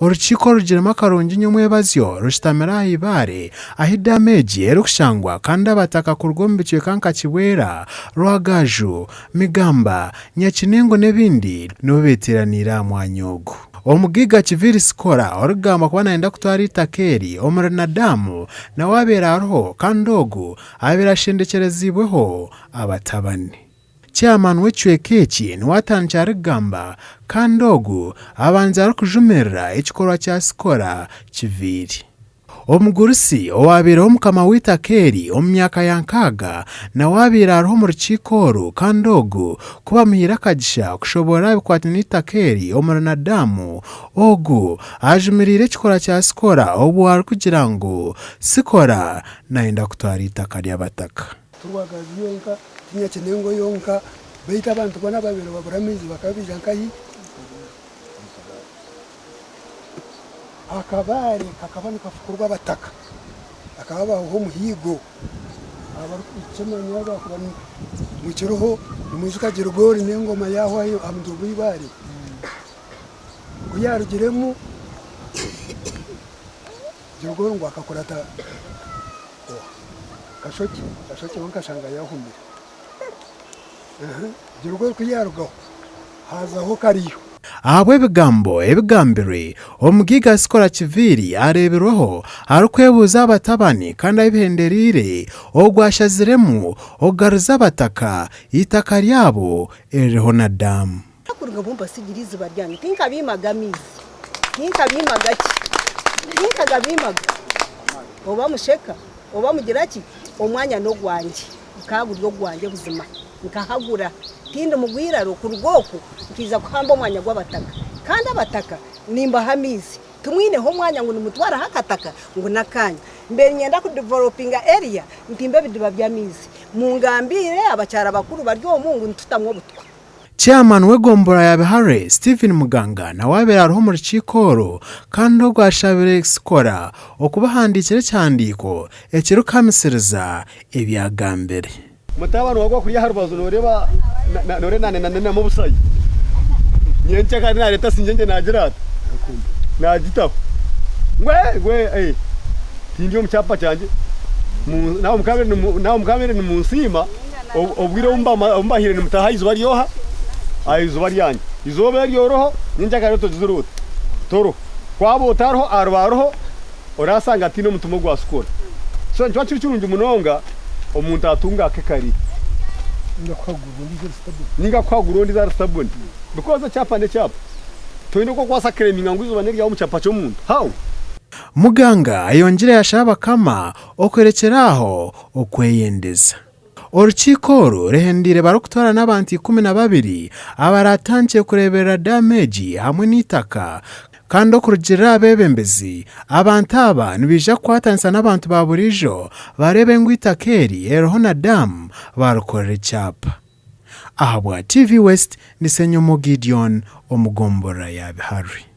Urukiko rugiramo akarungi nyamwebazyo rushitamira ahibare aho idameji erukushangwa kandi abataka kurwombekiwe kanka Kibwera, Rwagaju, Migamba, Nyakinengo n'ebindi nibo beteranira mwanya ogu. Omugiga Kiviri Sikora orugamba kuba nayenda kutwara itaka eri omuri Nadamu nawe abeera hariho kandi ogu abeera ashendekerezibweho abatabani. Chairman w'ekicweka eki niwe atandikira arikugamba kandi ogu abanza arikujumirira ekikorwa kya Sikora Kiviri. Omugurusi owabeereho mukama w'itaka eri omu myaka ya 6 nawe abeera hariho omu rukiiko oru kandi ogu kuba muhiire akagisha kushobora bikwate n'itaka eri omuri Nadamu ogu ajumirire ekikorwa kya Sikora obu arikugira ngu Sikora nayenda kutwara itaka ry'abataka. Nyakinengo yonka beita abantu bona babiri babura amizi bakabija nkayi akabari kakabani kafukurwa bataka akaba ho muhigo abarukichema nyaba kubani mukiroho muzuka jirugori n'engoma yaho ayo amuntu bibari kuyarugiremu jirugori ngo akakurata kashoki wankashanga yahumira jirugori kuyarugaho hazaho kariyo. Ahabwe ebigambire omugiga Sikora Kiviri areberweho arikwebuuza abatabani kandi abihenderire ogwashaziremu ogaruza abataka itaka ryabo eririho Nadamu. Akuruga bumba sigirizi baryani tinka bimagamizi tinka bimagaki tinka gabimaga oba musheka oba mugiraki omwanya no gwanje kaburyo gwanje buzima nkahagura tinde mugwiraro kurugoko kiza kuhamba omwanya gw'abataka kandi abataka nimba hamizi tumwineho omwanya ngo nimutwara hakataka ngo nakanya mbere nyenda ku developing area ntimbe bidiba byamizi mungambire abacyara bakuru baryo mungu ntutamwo butwa. Chairman w'egombora ya Bihare Stephen Muganga nawe abeera hariho mu rukiiko oru kandi ogwashabire Sikora okubahandikira ekihandiiko ekirukamisiriza ebyagambire. Mutabano wagwa kuri harubazo noreba nore nane mu busayi nyenche kandi na leta sinjenge nagira nagitaho ngwe tindio mchapa cyanje nawo mukabere ni munsima obwire umbahire ni mutaha izuba ryoha izuba ryanje izuba ryoroho nyenche kandi tozurute toro kwabo tarho arwaroho orasanga tino mutumo gwa Sikora so ntwa kirungi munonga omuntu atunga akekari ninga kwagurundi za stable because chapa ne chapa toine ko kwasa creminga nguzo baneri ya umuchapa cyo muntu how Muganga ayongera yashaba kama okwerekeraho okweyendeza. Urukiko ruhendire barukutwara n'abantu 12 abaratangiye kurebera damage hamwe n'itaka kandi okurugira abebembezi abantu aba nibija kwatanisa n'abantu baburijo barebe ngo itaka eri eriho Nadamu barukorera icyapa. Ahabwa TV West ni Senyomo Gideon omugombora ya Bihare.